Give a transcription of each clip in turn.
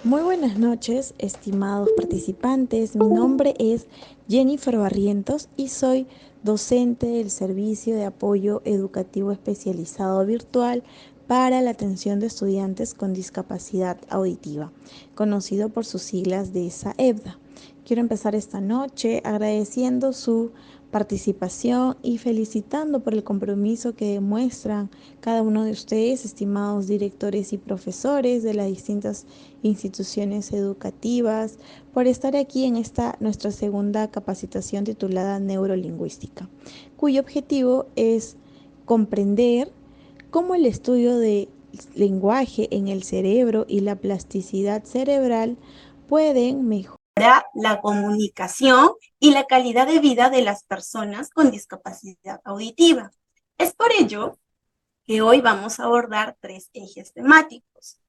Muy buenas noches, estimados participantes. Mi nombre es Jennifer Barrientos y soy docente del Servicio de Apoyo Educativo Especializado Virtual para la atención de estudiantes con discapacidad auditiva, conocido por sus siglas de SAEBDA. Quiero empezar esta noche agradeciendo su participación y felicitando por el compromiso que demuestran cada uno de ustedes, estimados directores y profesores de las distintas instituciones educativas, por estar aquí en esta nuestra segunda capacitación titulada Neurolingüística, cuyo objetivo es comprender cómo el estudio del lenguaje en el cerebro y la plasticidad cerebral pueden mejorar la comunicación y la calidad de vida de las personas con discapacidad auditiva. Es por ello que hoy vamos a abordar tres ejes temáticos.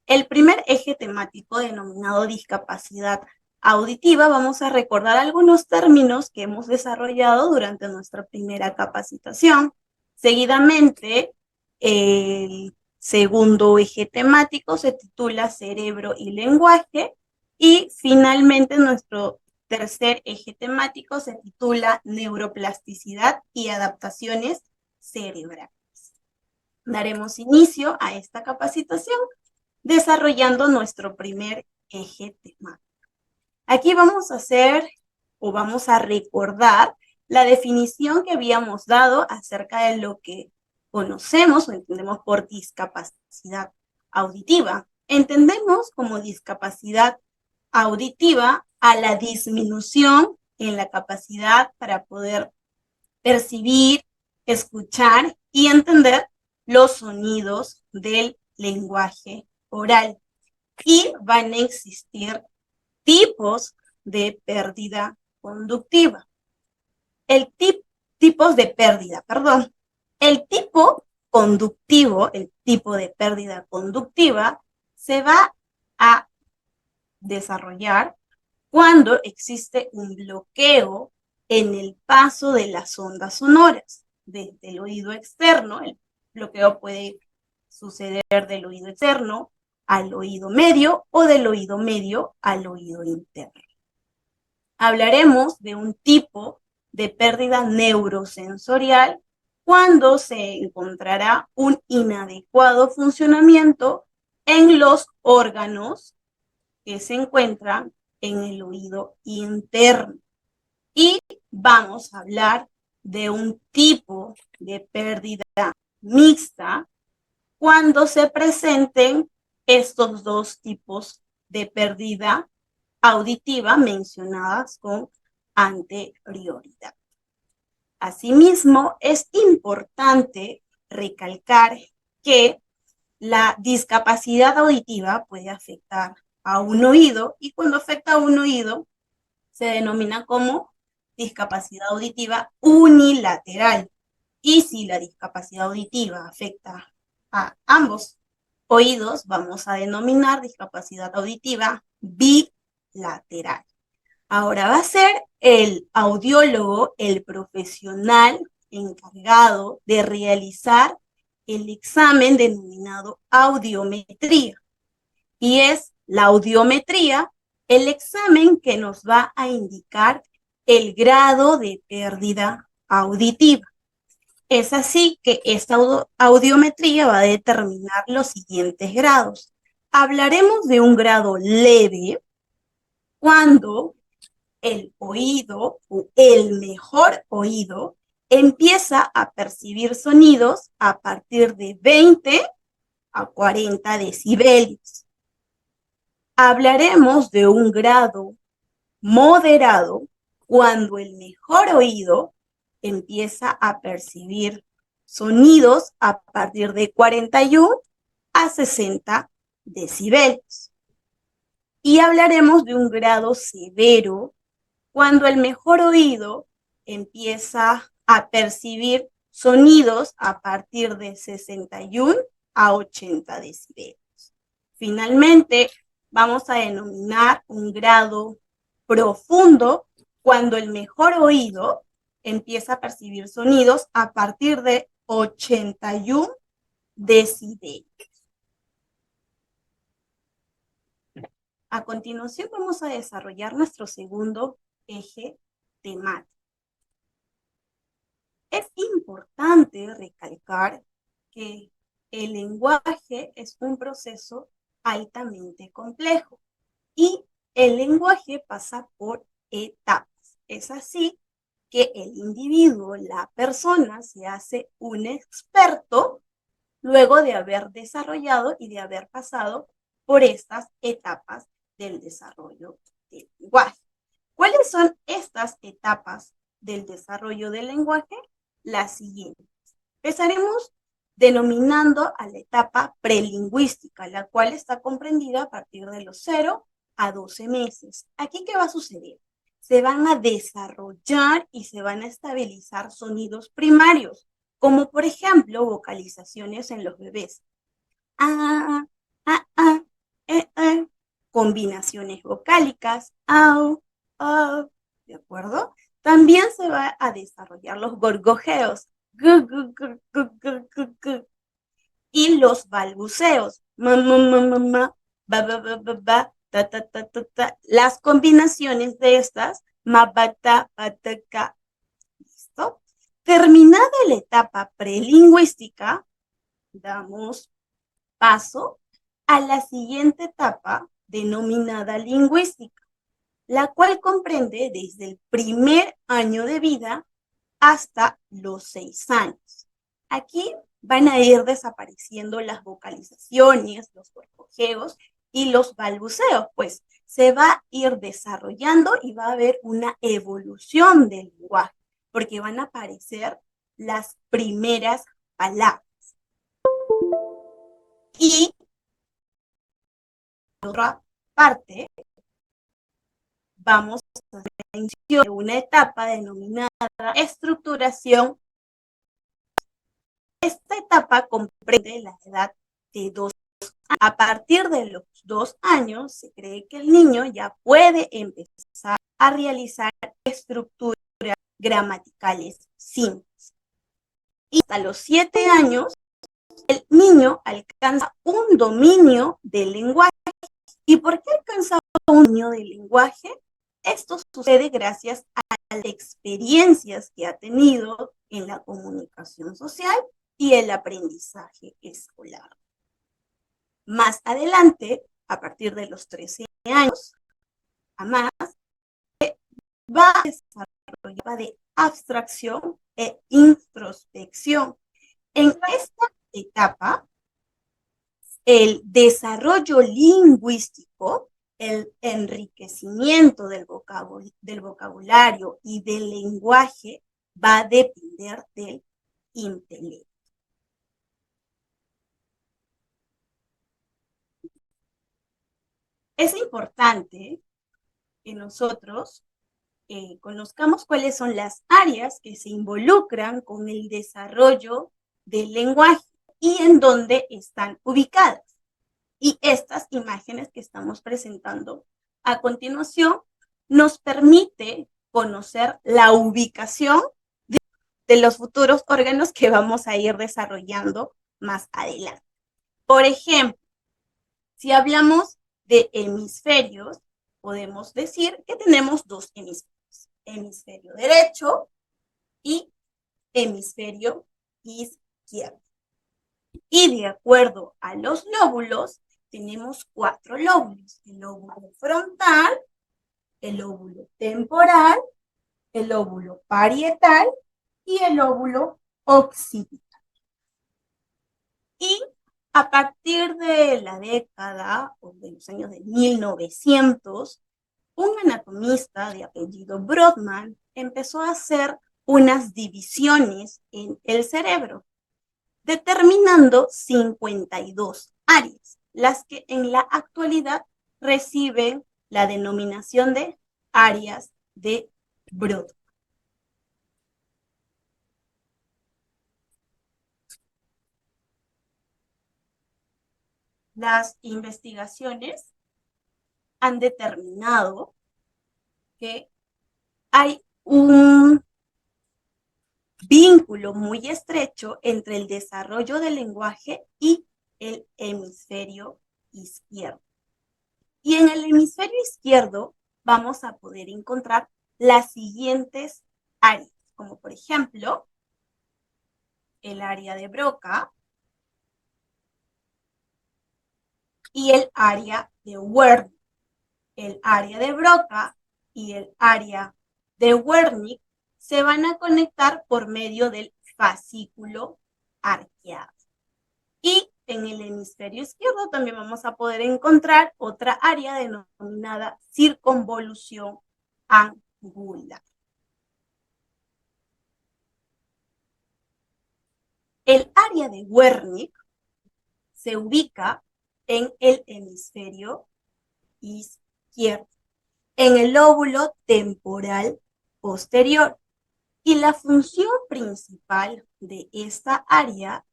El primer eje temático, denominado discapacidad auditiva, vamos a recordar algunos términos que hemos desarrollado durante nuestra primera capacitación. Seguidamente, el segundo eje temático se titula cerebro y lenguaje, y finalmente nuestro tercer eje temático se titula neuroplasticidad y adaptaciones cerebrales. Daremos inicio a esta capacitación desarrollando nuestro primer eje temático. Aquí vamos a hacer o vamos a recordar la definición que habíamos dado acerca de lo que conocemos o entendemos por discapacidad auditiva. Entendemos como discapacidad auditiva a la disminución en la capacidad para poder percibir, escuchar y entender los sonidos del lenguaje oral. Y van a existir tipos de pérdida conductiva. Tipos de pérdida, perdón. El tipo conductivo, el tipo de pérdida conductiva, se va a desarrollar cuando existe un bloqueo en el paso de las ondas sonoras desde el oído externo. El bloqueo puede suceder del oído externo al oído medio o del oído medio al oído interno. Hablaremos de un tipo de pérdida neurosensorial cuando se encontrará un inadecuado funcionamiento en los órganos que se encuentran en el oído interno. Y vamos a hablar de un tipo de pérdida mixta cuando se presenten estos dos tipos de pérdida auditiva mencionadas con anterioridad. Asimismo, es importante recalcar que la discapacidad auditiva puede afectar a un oído, y cuando afecta a un oído se denomina como discapacidad auditiva unilateral. Y si la discapacidad auditiva afecta a ambos oídos, vamos a denominar discapacidad auditiva bilateral. Ahora va a ser el audiólogo, el profesional encargado de realizar el examen denominado audiometría. Y es la audiometría el examen que nos va a indicar el grado de pérdida auditiva. Es así que esta audiometría va a determinar los siguientes grados. Hablaremos de un grado leve cuando el oído o el mejor oído empieza a percibir sonidos a partir de 20 a 40 decibelios. Hablaremos de un grado moderado cuando el mejor oído empieza a percibir sonidos a partir de 41 a 60 decibelios. Y hablaremos de un grado severo cuando el mejor oído empieza a percibir sonidos a partir de 61 a 80 decibelios. Finalmente, vamos a denominar un grado profundo cuando el mejor oído empieza a percibir sonidos a partir de 81 decibelios. A continuación vamos a desarrollar nuestro segundo eje temático. Es importante recalcar que el lenguaje es un proceso altamente complejo y el lenguaje pasa por etapas. Es así que el individuo, la persona, se hace un experto luego de haber desarrollado y de haber pasado por estas etapas del desarrollo del lenguaje. ¿Cuáles son estas etapas del desarrollo del lenguaje? Las siguientes. Empezaremos denominando a la etapa prelingüística, la cual está comprendida a partir de los 0 a 12 meses. ¿Aquí qué va a suceder? Se van a desarrollar y se van a estabilizar sonidos primarios, como por ejemplo vocalizaciones en los bebés. A, a, combinaciones vocálicas, au, au, ¿de acuerdo? También se va a desarrollar los gorgojeos, gu, gu, gu, gu, gu, gu, gu, y los balbuceos, ma, ma, ma, ma, ma, ba, ba, ba, ba, ba, ta, ta, ta, ta, ta. Las combinaciones de estas, ma, ba, ta, ba, ta, ca. ¿Listo? Terminada la etapa prelingüística, damos paso a la siguiente etapa denominada lingüística, la cual comprende desde el primer año de vida hasta los 6 años. Aquí van a ir desapareciendo las vocalizaciones, los gorgojeos y los balbuceos, pues se va a ir desarrollando y va a haber una evolución del lenguaje, porque van a aparecer las primeras palabras. Y por otra parte, vamos a hacer una etapa denominada estructuración. Esta etapa comprende la edad de 2 años. A partir de los 2 años, se cree que el niño ya puede empezar a realizar estructuras gramaticales simples. Y hasta los 7 años, el niño alcanza un dominio del lenguaje. ¿Y por qué alcanza un dominio del lenguaje? Esto sucede gracias a las experiencias que ha tenido en la comunicación social y el aprendizaje escolar. Más adelante, a partir de los 13 años, a más, va a desarrollar de abstracción e introspección. En esta etapa, el desarrollo lingüístico, el enriquecimiento del vocabulario y del lenguaje va a depender del intelecto. Es importante que nosotros conozcamos cuáles son las áreas que se involucran con el desarrollo del lenguaje y en dónde están ubicadas. Y estas imágenes que estamos presentando a continuación nos permite conocer la ubicación de los futuros órganos que vamos a ir desarrollando más adelante. Por ejemplo, si hablamos de hemisferios, podemos decir que tenemos 2 hemisferios, hemisferio derecho y hemisferio izquierdo. Y de acuerdo a los lóbulos, tenemos 4 lóbulos: el lóbulo frontal, el lóbulo temporal, el lóbulo parietal y el lóbulo occipital. Y a partir de la década o de los años de 1900, un anatomista de apellido Brodmann empezó a hacer unas divisiones en el cerebro, determinando 52 áreas, las que en la actualidad reciben la denominación de áreas de Brodmann. Las investigaciones han determinado que hay un vínculo muy estrecho entre el desarrollo del lenguaje y el hemisferio izquierdo. Y en el hemisferio izquierdo vamos a poder encontrar las siguientes áreas, como por ejemplo, el área de Broca y el área de Wernicke. El área de Broca y el área de Wernicke se van a conectar por medio del fascículo arqueado. Y en el hemisferio izquierdo también vamos a poder encontrar otra área denominada circunvolución angular. El área de Wernicke se ubica en el hemisferio izquierdo, en el lóbulo temporal posterior. Y la función principal de esta área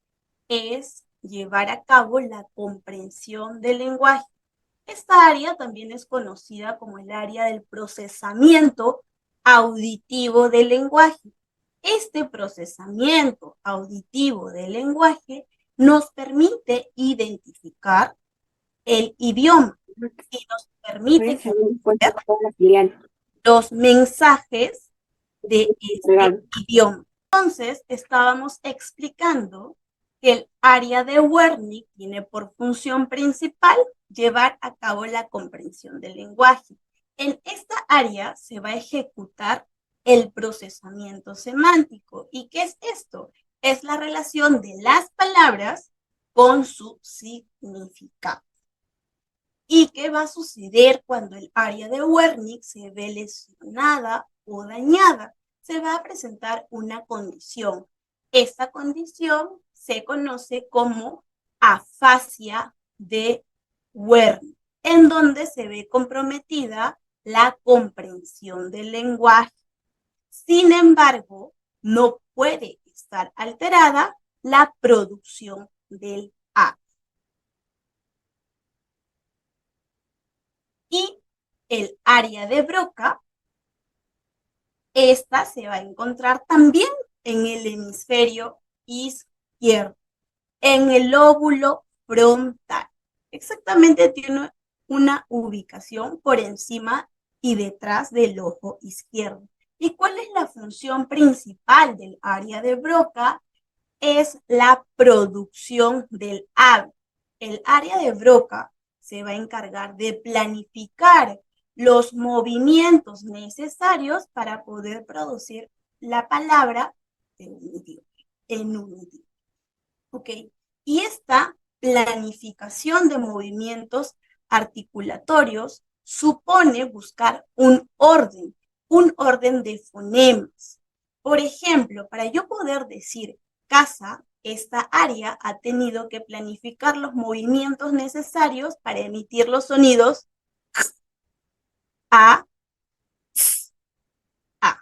es llevar a cabo la comprensión del lenguaje. Esta área también es conocida como el área del procesamiento auditivo del lenguaje. Este procesamiento auditivo del lenguaje nos permite identificar el idioma y nos permite conocer los mensajes de este idioma. Entonces, estábamos explicando que el área de Wernicke tiene por función principal llevar a cabo la comprensión del lenguaje. En esta área se va a ejecutar el procesamiento semántico. ¿Y qué es esto? Es la relación de las palabras con su significado. ¿Y qué va a suceder cuando el área de Wernicke se ve lesionada o dañada? Se va a presentar una condición. Esta condición se conoce como afasia de Wernicke, en donde se ve comprometida la comprensión del lenguaje. Sin embargo, no puede estar alterada la producción del habla. Y el área de Broca, esta se va a encontrar también en el hemisferio izquierdo, en el lóbulo frontal. Exactamente tiene una ubicación por encima y detrás del ojo izquierdo. ¿Y cuál es la función principal del área de Broca? Es la producción del habla. El área de Broca se va a encargar de planificar los movimientos necesarios para poder producir la palabra de un idioma, en un idioma. ¿Ok? Y esta planificación de movimientos articulatorios supone buscar un orden de fonemas. Por ejemplo, para yo poder decir casa, esta área ha tenido que planificar los movimientos necesarios para emitir los sonidos a, a,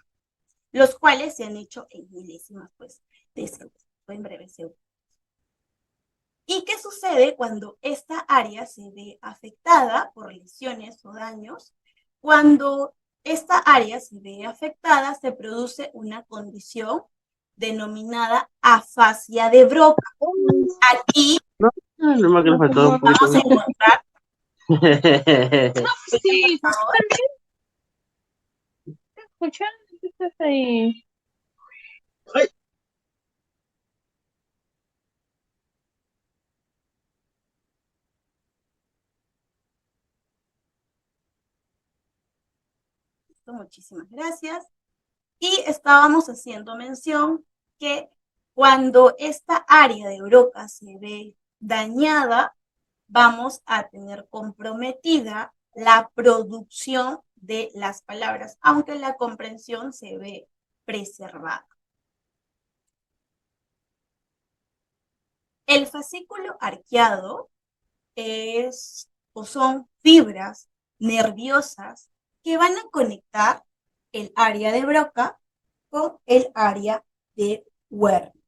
los cuales se han hecho en milésimas pues, de segundo, en breve segundo. ¿Y qué sucede cuando esta área se ve afectada por lesiones o daños? Cuando esta área se ve afectada, se produce una condición denominada afasia de Broca. Aquí vamos a encontrar. Sí, ¿te escuchan? ¿Qué estás ahí? Muchísimas gracias. Y estábamos haciendo mención que cuando esta área de Broca se ve dañada, vamos a tener comprometida la producción de las palabras, aunque la comprensión se ve preservada. El fascículo arqueado es o son fibras nerviosas que van a conectar el área de Broca con el área de Wernicke.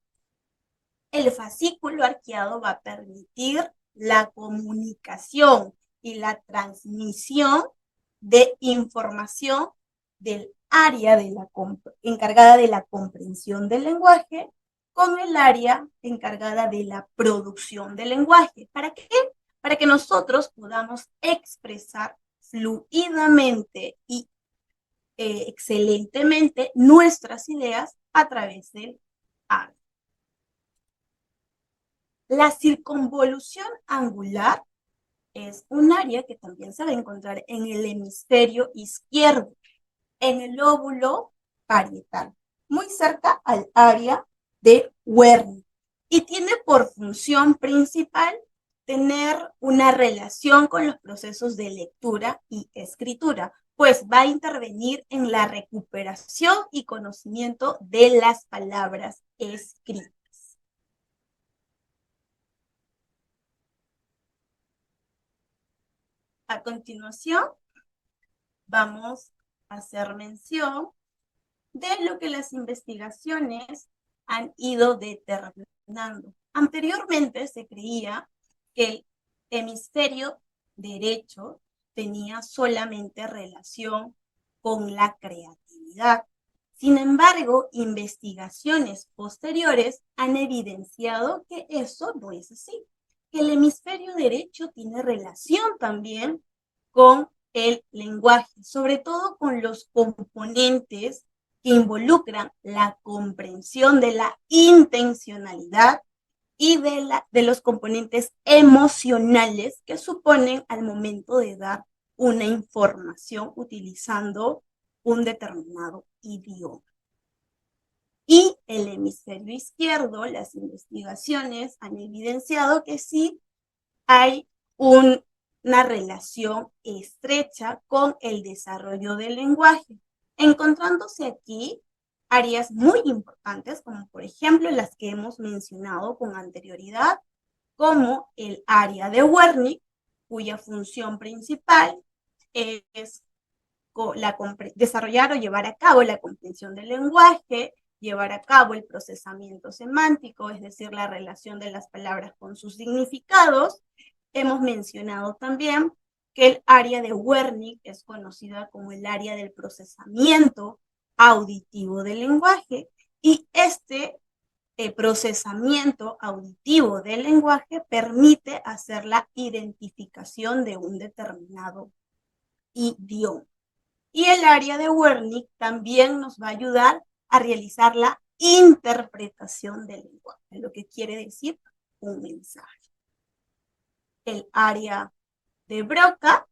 El fascículo arqueado va a permitir la comunicación y la transmisión de información del área encargada de la comprensión del lenguaje con el área encargada de la producción del lenguaje. ¿Para qué? Para que nosotros podamos expresar fluidamente y excelentemente nuestras ideas a través del habla. La circunvolución angular es un área que también se va a encontrar en el hemisferio izquierdo, en el lóbulo parietal, muy cerca al área de Wernicke, y tiene por función principal tener una relación con los procesos de lectura y escritura, pues va a intervenir en la recuperación y conocimiento de las palabras escritas. A continuación, vamos a hacer mención de lo que las investigaciones han ido determinando. Anteriormente se creía que el hemisferio derecho tenía solamente relación con la creatividad. Sin embargo, investigaciones posteriores han evidenciado que eso no es así, que el hemisferio derecho tiene relación también con el lenguaje, sobre todo con los componentes que involucran la comprensión de la intencionalidad y de los componentes emocionales que suponen al momento de dar una información utilizando un determinado idioma. Y el hemisferio izquierdo, las investigaciones han evidenciado que sí hay una relación estrecha con el desarrollo del lenguaje, encontrándose aquí áreas muy importantes, como por ejemplo las que hemos mencionado con anterioridad, como el área de Wernicke, cuya función principal es desarrollar o llevar a cabo la comprensión del lenguaje, llevar a cabo el procesamiento semántico, es decir, la relación de las palabras con sus significados. Hemos mencionado también que el área de Wernicke es conocida como el área del procesamiento auditivo del lenguaje, y este procesamiento auditivo del lenguaje permite hacer la identificación de un determinado idioma. Y el área de Wernicke también nos va a ayudar a realizar la interpretación del lenguaje, lo que quiere decir un mensaje. El área de Broca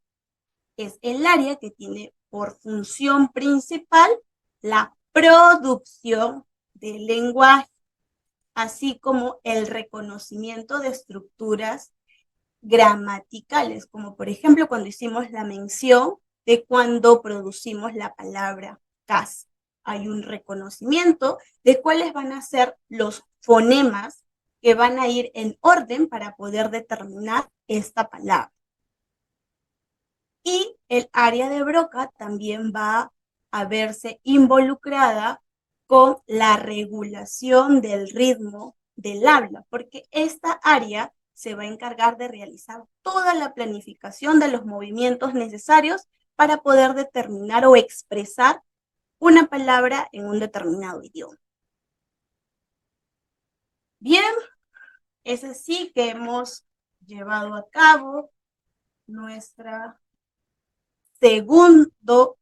es el área que tiene por función principal la producción del lenguaje, así como el reconocimiento de estructuras gramaticales, como por ejemplo cuando hicimos la mención de cuando producimos la palabra casa. Hay un reconocimiento de cuáles van a ser los fonemas que van a ir en orden para poder determinar esta palabra. Y el área de Broca también va a verse involucrada con la regulación del ritmo del habla, porque esta área se va a encargar de realizar toda la planificación de los movimientos necesarios para poder determinar o expresar una palabra en un determinado idioma. Bien, es así que hemos llevado a cabo nuestra segundo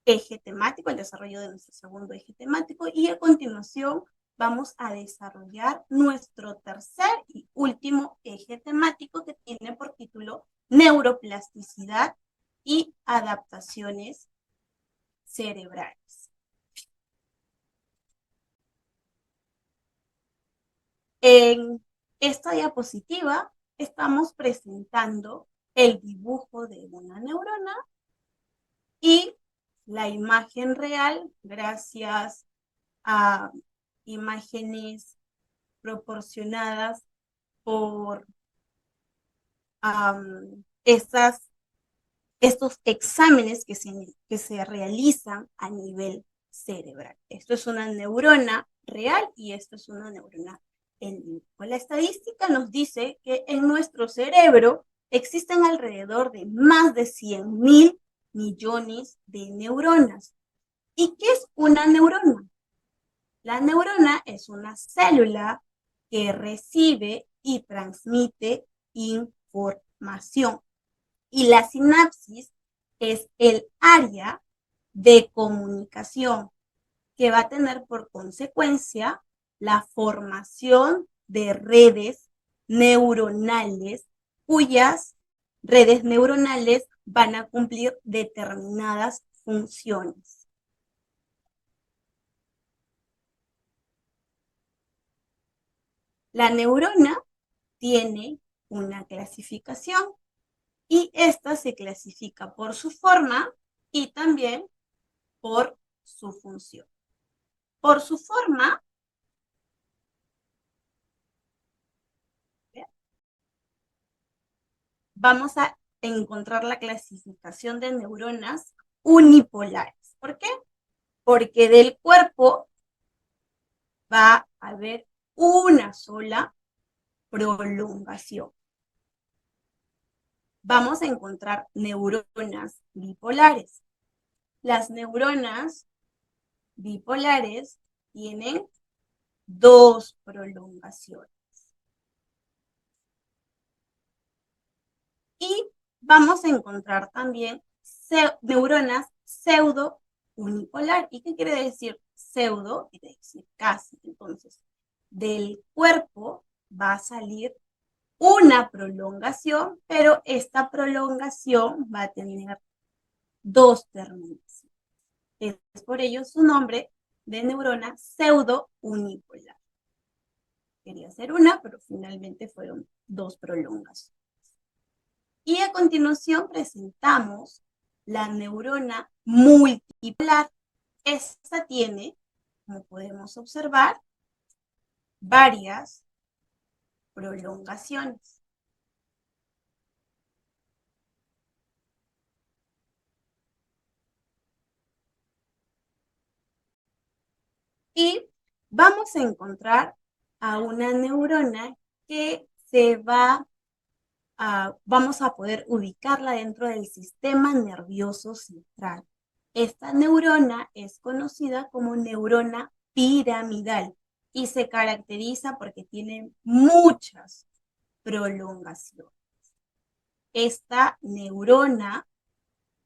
eje temático, el desarrollo de nuestro segundo eje temático, y a continuación vamos a desarrollar nuestro tercer y último eje temático, que tiene por título neuroplasticidad y adaptaciones cerebrales. En esta diapositiva estamos presentando el dibujo de una neurona y la imagen real, gracias a imágenes proporcionadas por estos exámenes que se realizan a nivel cerebral. Esto es una neurona real y esto es una neurona en vivo. La estadística nos dice que en nuestro cerebro existen alrededor de más de 100.000 millones de neuronas. ¿Y qué es una neurona? La neurona es una célula que recibe y transmite información. Y la sinapsis es el área de comunicación que va a tener por consecuencia la formación de redes neuronales cuyas redes neuronales van a cumplir determinadas funciones. La neurona tiene una clasificación y esta se clasifica por su forma y también por su función. Por su forma, vamos a encontrar la clasificación de neuronas unipolares. ¿Por qué? Porque del cuerpo va a haber una sola prolongación. Vamos a encontrar neuronas bipolares. Las neuronas bipolares tienen dos prolongaciones. Y vamos a encontrar también neuronas pseudo unipolar. ¿Y qué quiere decir pseudo? Quiere decir casi. Entonces, del cuerpo va a salir una prolongación, pero esta prolongación va a tener dos terminaciones. Es por ello su nombre de neurona pseudo unipolar. Quería ser una, pero finalmente fueron dos prolongaciones. Y a continuación presentamos la neurona multipolar. Esta tiene, como podemos observar, varias prolongaciones. Y vamos a encontrar a una neurona que vamos a poder ubicarla dentro del sistema nervioso central. Esta neurona es conocida como neurona piramidal y se caracteriza porque tiene muchas prolongaciones. Esta neurona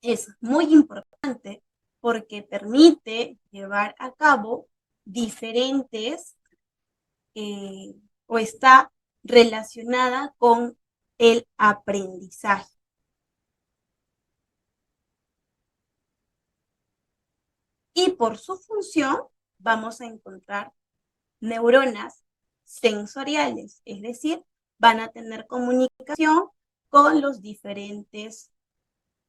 es muy importante porque permite llevar a cabo diferentes o está relacionada con el aprendizaje. Y por su función vamos a encontrar neuronas sensoriales, es decir, van a tener comunicación con los diferentes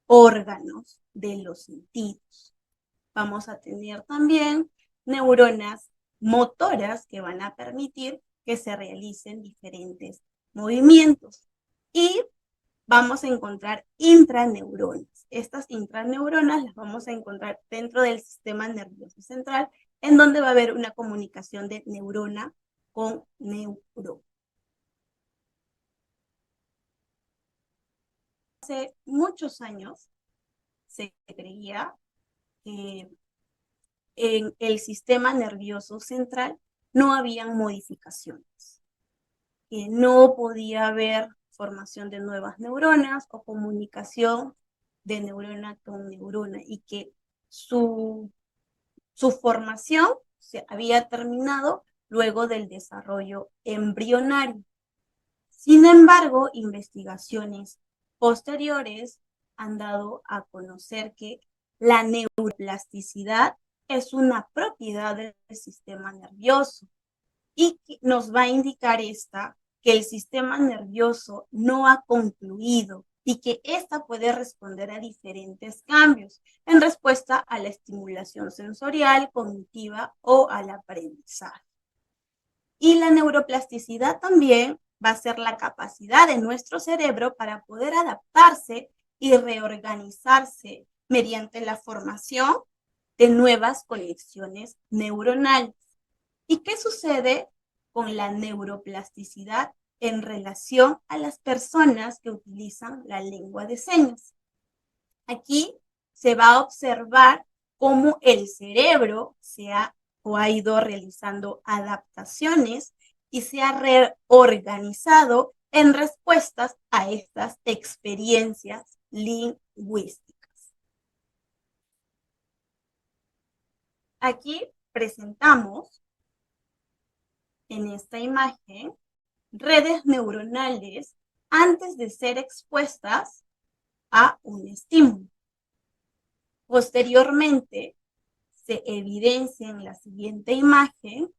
órganos de los sentidos. Vamos a tener también neuronas motoras que van a permitir que se realicen diferentes movimientos. Y vamos a encontrar intraneuronas. Estas intraneuronas las vamos a encontrar dentro del sistema nervioso central, en donde va a haber una comunicación de neurona con neurona. Hace muchos años se creía que en el sistema nervioso central no habían modificaciones, que no podía haber formación de nuevas neuronas o comunicación de neurona con neurona y que su formación se había terminado luego del desarrollo embrionario. Sin embargo, investigaciones posteriores han dado a conocer que la neuroplasticidad es una propiedad del sistema nervioso y nos va a indicar que el sistema nervioso no ha concluido y que ésta puede responder a diferentes cambios en respuesta a la estimulación sensorial, cognitiva o al aprendizaje. Y la neuroplasticidad también va a ser la capacidad de nuestro cerebro para poder adaptarse y reorganizarse mediante la formación de nuevas conexiones neuronales. ¿Y qué sucede con la neuroplasticidad en relación a las personas que utilizan la lengua de señas? Aquí se va a observar cómo el cerebro ha ido realizando adaptaciones y se ha reorganizado en respuestas a estas experiencias lingüísticas. Aquí presentamos en esta imagen redes neuronales antes de ser expuestas a un estímulo. Posteriormente, se evidencia en la siguiente imagen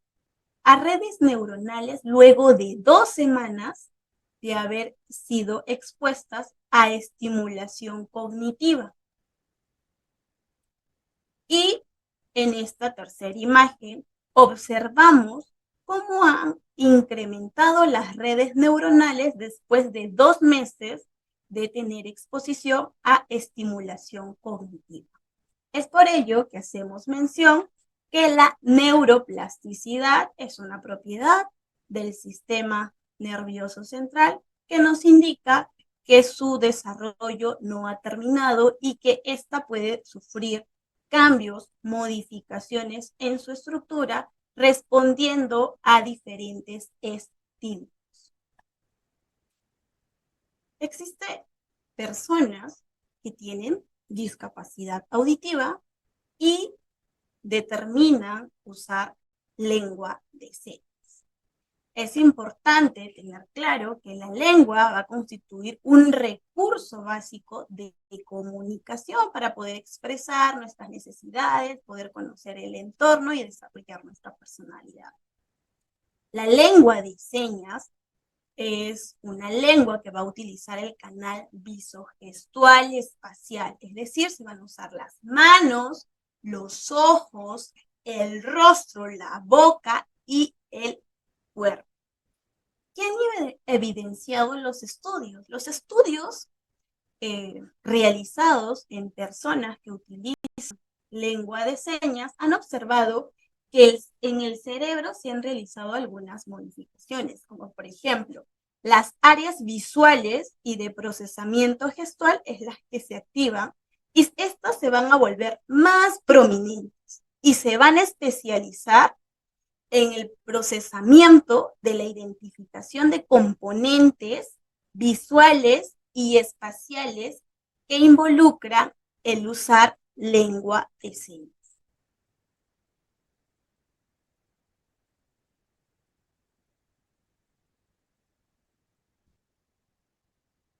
a redes neuronales luego de 2 semanas de haber sido expuestas a estimulación cognitiva. Y en esta tercera imagen observamos cómo han incrementado las redes neuronales después de 2 meses de tener exposición a estimulación cognitiva. Es por ello que hacemos mención que la neuroplasticidad es una propiedad del sistema nervioso central que nos indica que su desarrollo no ha terminado y que ésta puede sufrir cambios, modificaciones en su estructura respondiendo a diferentes estímulos. Existen personas que tienen discapacidad auditiva y determinan usar lengua de señas. Es importante tener claro que la lengua va a constituir un recurso básico de comunicación para poder expresar nuestras necesidades, poder conocer el entorno y desarrollar nuestra personalidad. La lengua de señas es una lengua que va a utilizar el canal visogestual espacial, es decir, se van a usar las manos, los ojos, el rostro, la boca y el cuerpo. ¿Qué han evidenciado los estudios? Los estudios realizados en personas que utilizan lengua de señas han observado que en el cerebro se han realizado algunas modificaciones, como por ejemplo, las áreas visuales y de procesamiento gestual es las que se activan y estas se van a volver más prominentes y se van a especializar en el procesamiento de la identificación de componentes visuales y espaciales que involucran el usar lengua de señas.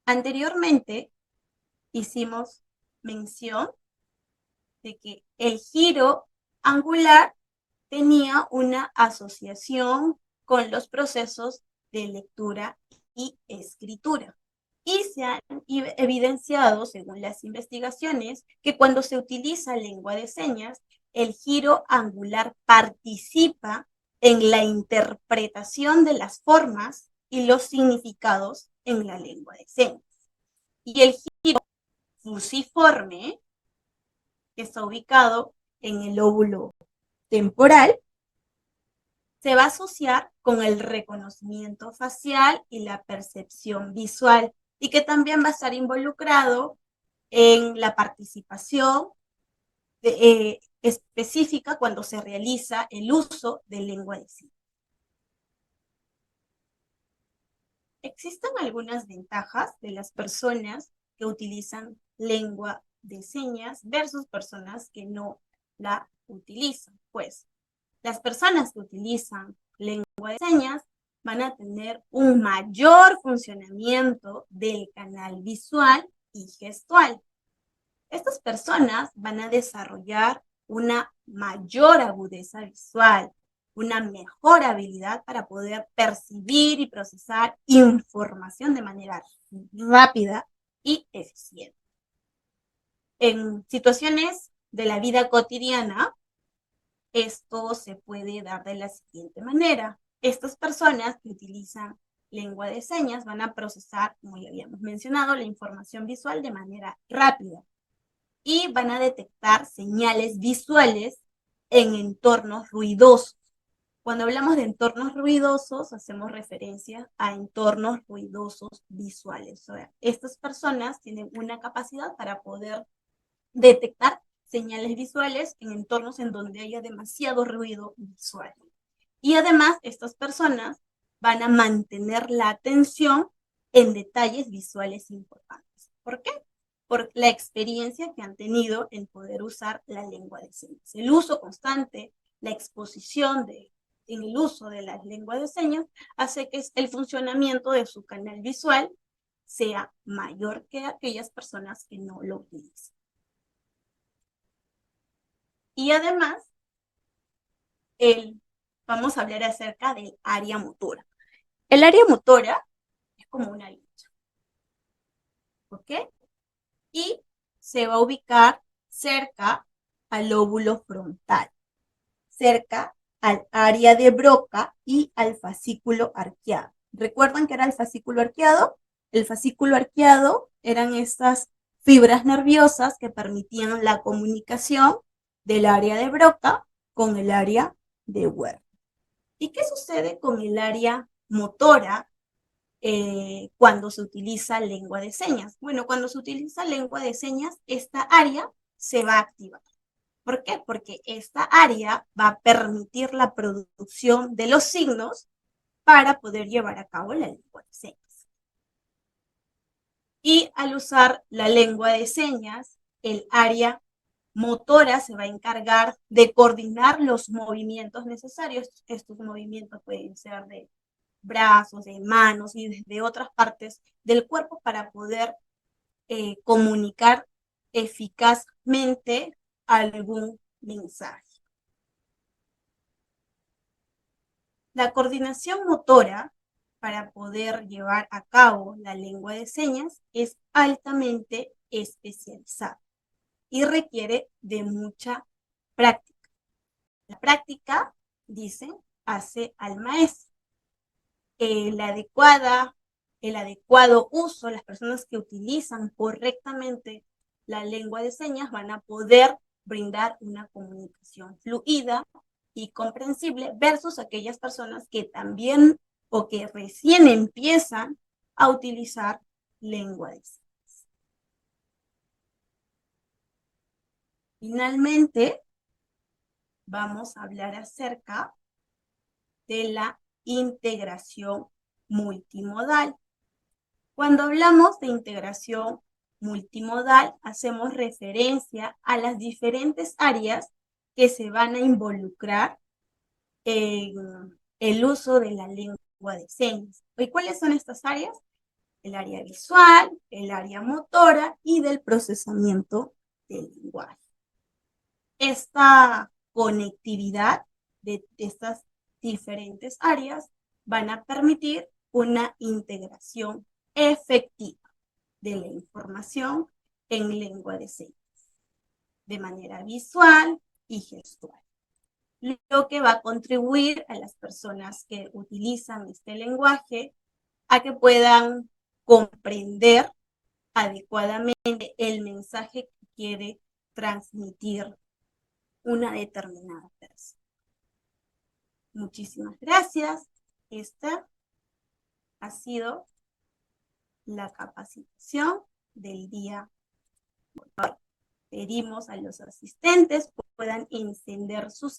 Anteriormente hicimos mención de que el giro angular tenía una asociación con los procesos de lectura y escritura. Y se han evidenciado, según las investigaciones, que cuando se utiliza lengua de señas, el giro angular participa en la interpretación de las formas y los significados en la lengua de señas. Y el giro fusiforme, que está ubicado en el lóbulo temporal, se va a asociar con el reconocimiento facial y la percepción visual, y que también va a estar involucrado en la participación específica cuando se realiza el uso de lengua de señas. Existen algunas ventajas de las personas que utilizan lengua de señas versus personas que no la utilizan. Pues las personas que utilizan lengua de señas van a tener un mayor funcionamiento del canal visual y gestual. Estas personas van a desarrollar una mayor agudeza visual, una mejor habilidad para poder percibir y procesar información de manera rápida y eficiente. En situaciones de la vida cotidiana, esto se puede dar de la siguiente manera. Estas personas que utilizan lengua de señas van a procesar, como ya habíamos mencionado, la información visual de manera rápida y van a detectar señales visuales en entornos ruidosos. Cuando hablamos de entornos ruidosos, hacemos referencia a entornos ruidosos visuales. O sea, estas personas tienen una capacidad para poder detectar señales visuales en entornos en donde haya demasiado ruido visual. Y además, estas personas van a mantener la atención en detalles visuales importantes. ¿Por qué? por la experiencia que han tenido en poder usar la lengua de señas. El uso constante, la exposición en el uso de la lengua de señas hace que el funcionamiento de su canal visual sea mayor que aquellas personas que no lo utilizan. Y además, vamos a hablar acerca del área motora. El área motora es como una lucha, ¿ok? Y se va a ubicar cerca al lóbulo frontal, cerca al área de Broca y al fascículo arqueado. ¿Recuerdan qué era el fascículo arqueado? El fascículo arqueado eran estas fibras nerviosas que permitían la comunicación del área de Broca con el área de Werner. ¿Y qué sucede con el área motora cuando se utiliza lengua de señas? Bueno, cuando se utiliza lengua de señas, esta área se va a activar. ¿Por qué? Porque esta área va a permitir la producción de los signos para poder llevar a cabo la lengua de señas. Y al usar la lengua de señas, el área motora se va a encargar de coordinar los movimientos necesarios. Estos movimientos pueden ser de brazos, de manos y de otras partes del cuerpo para poder comunicar eficazmente algún mensaje. La coordinación motora para poder llevar a cabo la lengua de señas es altamente especializada y requiere de mucha práctica. La práctica, dicen, hace al maestro. El adecuado uso, las personas que utilizan correctamente la lengua de señas van a poder brindar una comunicación fluida y comprensible versus aquellas personas que también o que recién empiezan a utilizar lengua de señas. Finalmente, vamos a hablar acerca de la integración multimodal. Cuando hablamos de integración multimodal, hacemos referencia a las diferentes áreas que se van a involucrar en el uso de la lengua de señas. ¿Y cuáles son estas áreas? El área visual, el área motora y del procesamiento del lenguaje. Esta conectividad de estas diferentes áreas van a permitir una integración efectiva de la información en lengua de señas, de manera visual y gestual, lo que va a contribuir a las personas que utilizan este lenguaje a que puedan comprender adecuadamente el mensaje que quiere transmitir una determinada persona. Muchísimas gracias. Esta ha sido la capacitación del día de hoy. Pedimos a los asistentes puedan encender sus